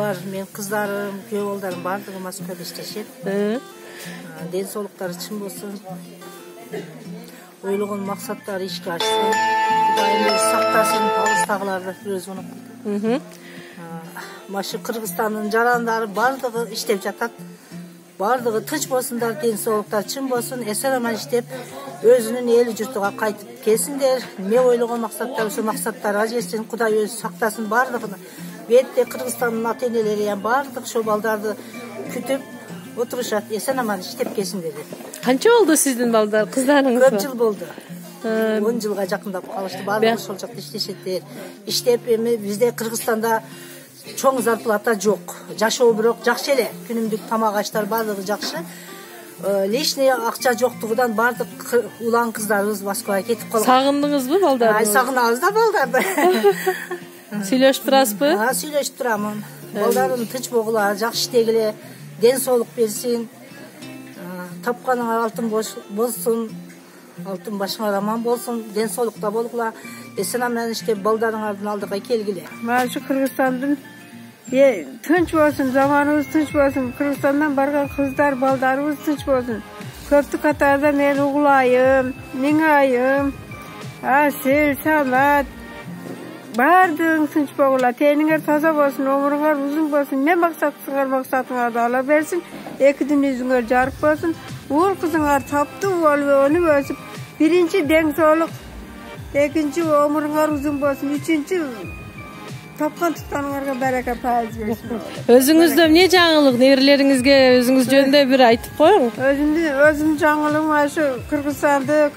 бар. Мен кыздарым, күйөө балдарым бардыгы Москвада иштешет. Ден соолуктары чын болсун. Ойлогон максаттары ишке ашсын. Кудайым сактасын, алыстагыларды өзү унутпайт. Машы Кыргызстандын жарандары бардыгы иштеп жатат. Бардыгы тынч болсундар, ден соолуктары чын болсун, эсен-аман иштеп, өзүнүн эли журтуга кайтып келсиндер. Мен ойлогон максаттар ошо максаттарга жетсин, Кудай өзү сактасын бардыгын. Бетте Кыргызстандын ата-энелери бардык ошо балдарды күтүп отурушат, эсен-аман иштеп келсиндер деп. Канча болду сиздин балдар, кыздарыңыз? Көп жыл болду. 10 жылга жакындап калышты. Бардыгы ошол жакта иштешеттер. Иштеп эми бизде Кыргызстанда чоң зарплата жок. Жашоо бирок жакшы эле. Күнүмдүк тамак аштар бардыгы жакшы. Лишний акча жоктугунан бардык улан кыздарыбыз Москвага кетип калган. Сагындыңызбы балдарды? Сагынабыз да балдарды. Сүйлөшүп турасызбы? Сүйлөшүп турамын. Балдарым тынч болгула, жакшы иштегиле, ден соолук берсин. Тапканыңар алтын болсун, алтын башыңар аман болсун, ден соолукта болгула, эсен-аман иштеп балдарыңардын алдыга келгиле. Мына ушу Кыргызстандын тынч болсун, заманыбыз тынч болсун, Кыргызстандан барган кыздар, балдарыбыз тынч болсун. Көптүк катарда мен угулайым, Миңайым, Асыл, Самат, бардыгың тынч болгула, тениңер таза болсун, өмүрүңөр узун болсун, мен максатыңарды ала берсин, экидин жүзүңөр жарык болсун, уул кызыңар таптуу болуп өнүп өсүп, биринчи ден соолук, экинчи өмүрүңөр узун болсун, үчүнчү тапкан тутканыңарга барака пайыз берсин. Өзүңүздө эмне жаңылык, неберелериңизге өзүңүз жөнүндө бир айтып коюң. Өзүм жаңылыгым ашы Кыргызстандык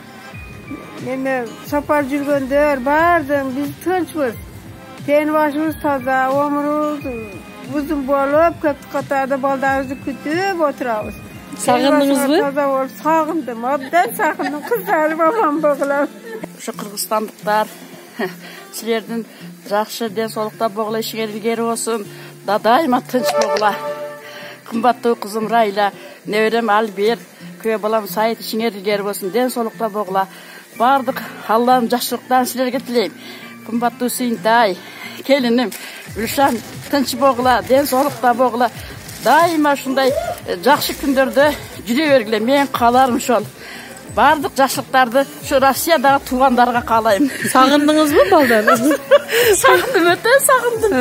эме сапар жүргөндөр бардык биз тынчбыз. Тени башыбыз таза, өмүрүбүз узун болуп, көптүк катарда балдарыбызды күтүп отурабыз. Сагындыңызбы? Таза болуп сагындым, абдан сагындым, кыздарым аман болгула. Ошо кыргызстандыктар силердин жакшы ден соолукта болгула, ишиңер илгери болсун, дайыма тынч болгула. Кымбаттуу кызым Райла, неберем Альберт, күйөө балам Сайыт, ишиңер илгери болсун, ден соолукта болгула. Бардык Аллам жакшылыктан силерге тилейм. Кымбаттуу Сүйүнтай, келиним Гүлшан, тынч болгула, ден соолукта болгула. Дайыма ушундай жакшы күндөрдө жүрө бергиле. Мен кааларым ошол. Бардык жакшылыктарды ушу Россиядагы туугандарга каалайм. Сагындыңызбы балдарыңызды? Сагындым, өтө сагындым.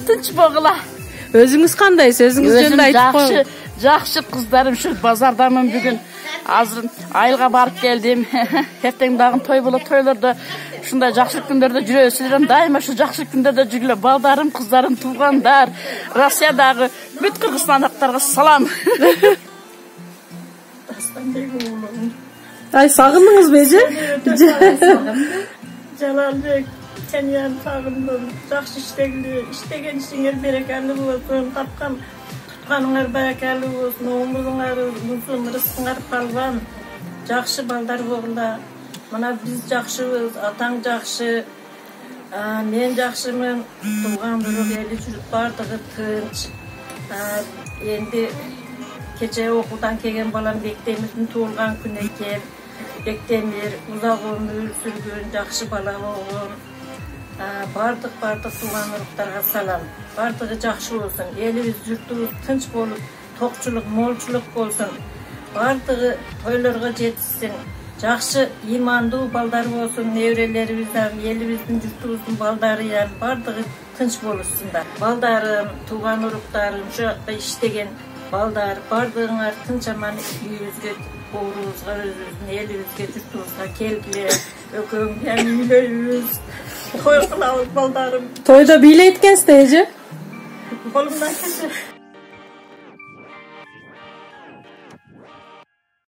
Тынч болгула. Өзүңүз кандайсыз? Өзүңүз жөнүндө айтып коюң. Жакшы кыздарым, ушу базардамын бүгүн. Азыр айылга барып келдим. Эртең дагы той болот, тойлордо ушундай жакшы күндөрдө жүрөбүз. Силер дайыма ушу жакшы күндөрдө жүргүлө. Балдарым, кыздарым, туугандар, Россиядагы бүт кыргызстандыктарга салам. Ай, сагындыңызбы эже? Жалалбек, сени сагындым. Жакшы иштегиле, иштеген ишиңер берекелүү болсун, тапкан тутканыңар берекелүү болсун, өмүрүңөр узун, рызкыңар калбан, жакшы балдар болгула. Мына биз жакшыбыз, атаң жакшы, мен жакшымын, тууган бирок эли жүрүп бардыгы тынч. Энди кече окуудан келген балам Бектемирдин туулган күнү экен. Бектемир узак өмүр сүргөн жакшы бала болгон. Бардык тууган уруктарга салам. Бардыгы жакшы болсун. Элибиз, журтубуз тынч болуп, токчулук, молчулук болсун. Бардыгы тойлорго жетишсин. Жакшы имандуу балдар болсун. Неберелерибиз, элибиздин, журтубуздун балдары бардыгы тынч болушсундар. Балдарым, тууган уруктарым, ушу жакта иштеген балдар, бардыгыңар тынч аман үйүбүзгө, оорубузга, өзүбүздүн элибизге, журтубузга келгиле. Экөөбүз үйлөйбүз. Той кылабыз балдарым. Тойда бийлейт экенсиз, эже? Колумдан келсе.